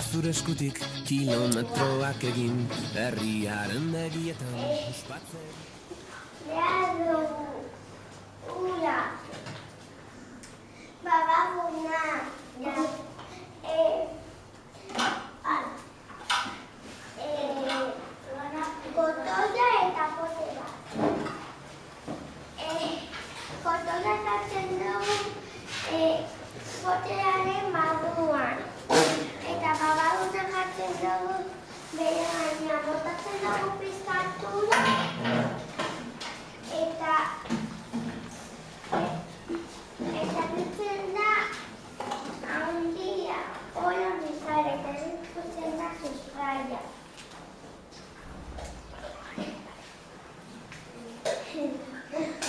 Zure eskutik kilometroak egin, herriaren begietan uspatzen. Behar dugu, ura, babaguna, kotoia eta pote bat. Kotoia jartzen dugu potearen barruan. Eta babaguna jartzen dugu bere gainean, botatzen dugu pizkatura. Eta ditzen da handia, hola bizarra, eta ditzen da sustraia.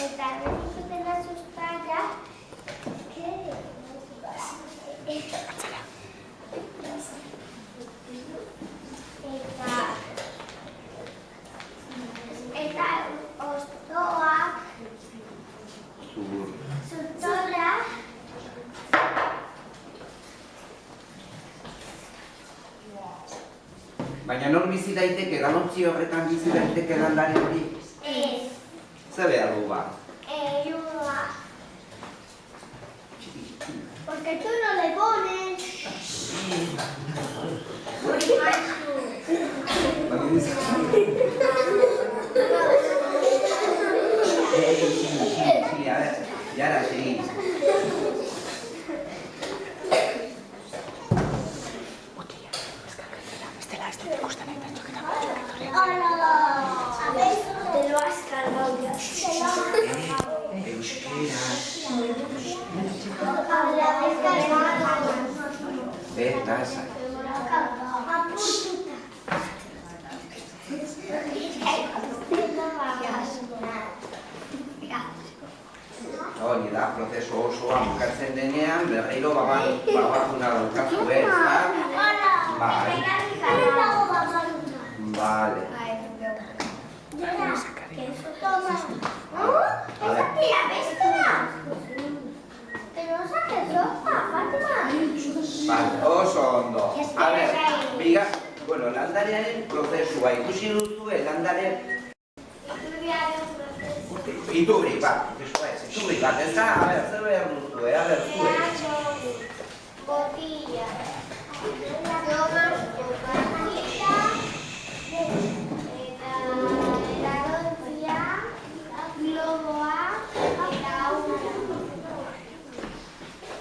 Eta ditzen da sustraia, eta hostoak, zutora, baina nor bizi daiteke, danotzi horretan bizi daiteke landare hori? ez, Zer behar du ba? lua. Porque tú no le pones. Sí, a ver, ya la seguimos. Hola. A ver, te lo has cargado ya. Euskera. Habla de cargado. Betasa. Hori da, prozesu osoa bukatzen denean, berriro babakuna daukazu ez, da? Bai. Vale. Toma. Esa tía bestia. Pero no saques ropa, Fátima. Vale, oso ondo. A ver, biga, bueno, landarearen prozesua ikusi duzue, landare... Itubri, bat, itubri bat, ez da, a ver, zer behar duzue, a ver, zue. Botilla.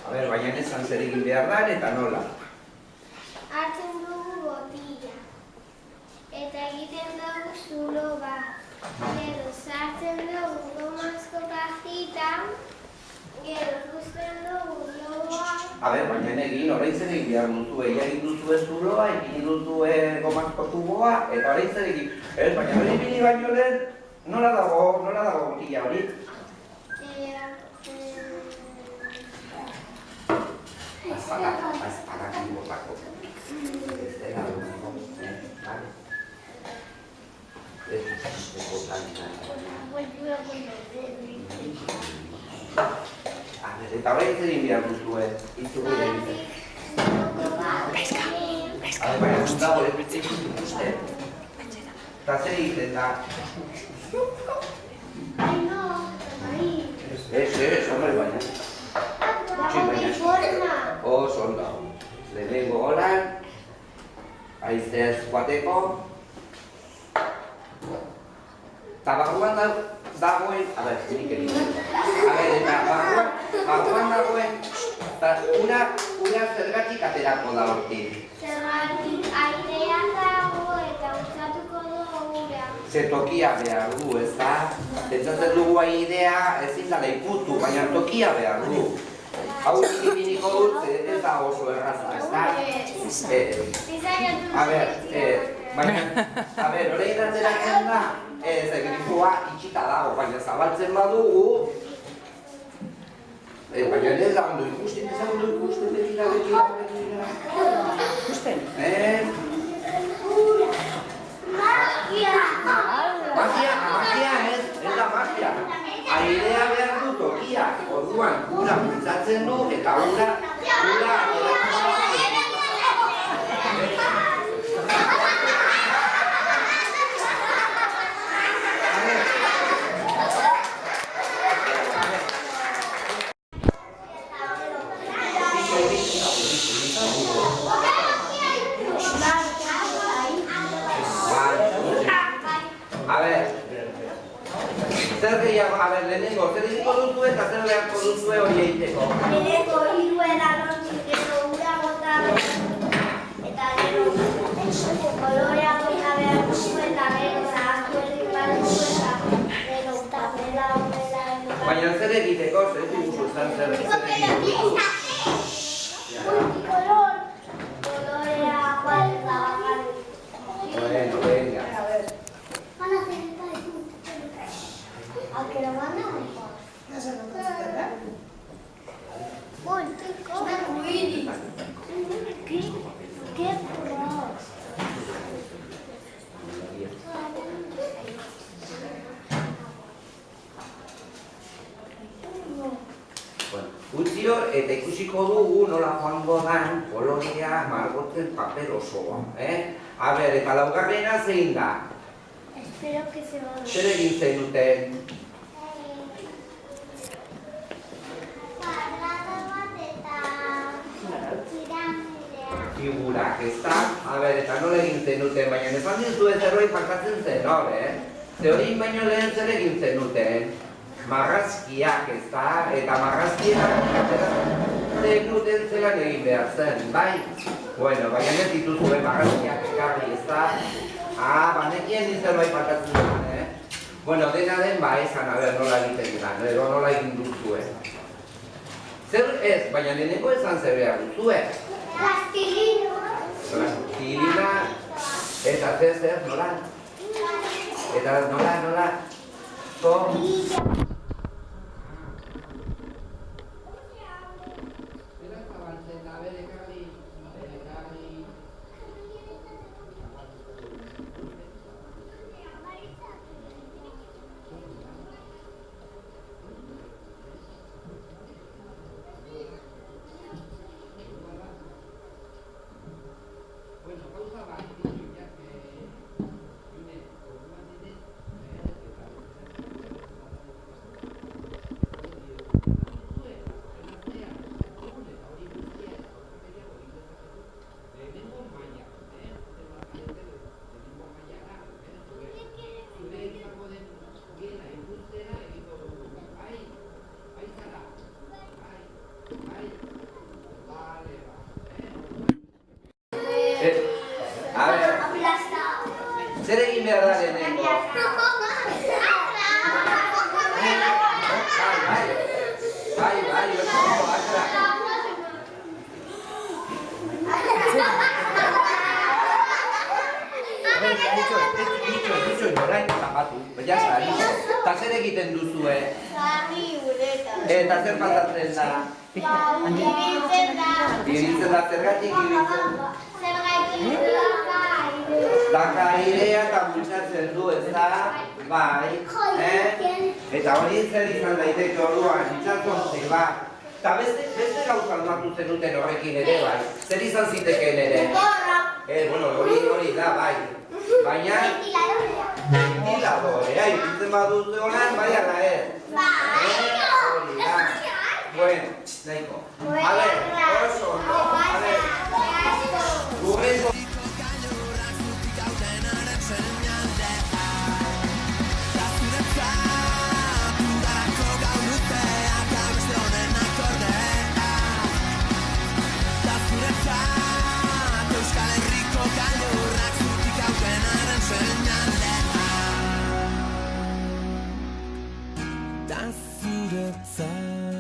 A ver, baina esan zer egin behar da eta nola. Hartzen dugu botilla. Eta egiten dugu zulo bat. Gero sartzen dugu gomazko kajitan. Gero guzten dugu loa. A ver, baina egin, orain zer egin behar duzue, egin duzue zuloa, egin duzue gomazko tuboa, eta orain zer egin. Ez, baina hori bini baino lehen, nola dago botilla hori? Azpagak botako. Ez dela dugu, bale? Ez duzeko plantan. Eta horrein zer egin behar duzue, izugu egiten. Baina dago lepritzik ikusten. Eta zer egiten da? Ez, hombre, baina. Oso ondo. Lehenengo golan, haizez joateko. Eta barruan dagoen, a ber, nik egin. A ber, eta barruan dagoen, ura zergatik aterako da hortik. Zergatik airean dago eta usatuko dugu ura. Ze tokia behar du, ez da? Pentsatzen dugu idea ezin dela ikutu, baina tokia behar du. Hau ipiniko dut, ez da oso erraza, ez da? A ber, baina, orain ateratzen da, grifua itxita dago, baina zabaltzen badugu, baina ez da ondo ikusten, begira. Ikusten? Magia ez da magia. Airea behar du tokia, orduan ura bultzatzen du eta ura Bereko. Bereko hiru edalontzik edo ura gota eta gero kolorea gota behar duzu eta gero zahaztu erdik baduzu eta gero tapela horrela Baina zer egiteko, zer diguzu zer egiteko. Multicolor, colorea cual la bajarri. Bueno, venga. Van a hacer el aunque lo van a mejor. No se lo puede ¿Qué pros? Utzio eta ikusiko dugu nola joango dan kolorea margotzen paper osoa. A ber, eta laugarrena zein da? Espero que se va a Zer egin zenuten? Cuadrado bat eta piramidea. Figurak, ezta? A ber, eta nola egin zenuten, baina esan dizue zerbait faltatzen zen, hor, Ze hori baino lehen zer egin zenuten? Marrazkiak, ezta? Eta marrazkiak zenuten zelan egin behar zen, bai? Bueno, baina ez dituzue marrazkiak ekarri, ezta? Banekien zerbait faltatzen zen, Bueno, dena den, esan, a ber, nola egiten da, edo nola egin duzue. Zer ez, baina lehenengo esan zer behar duzue. Plastilina. Plastilina, eta zer, nola? Eta nola? Zer egin behar da lehenengo? Bai, akra. Ditxo, orain zapatu, ja zari. Eta zer egiten duzue? Zari ureta. Eta zer pasatzen da? Ibiltzen da, zergatik ibiltzen da? Daka airea eta bultzatzen du, ez da? Bai, Eta hori zer izan daiteke orduan, itxasontzi, Eta beste gauza aldatu zenuten horrekin ere, bai. Zer izan zitekeen ere? Bueno, hori da, bai. Baina... Ventiladorea, ibiltzen baduzu honan, bai ala ez? Hori da. Bueno, nahiko. A ver, oso, Gurrengo... Da zuretzat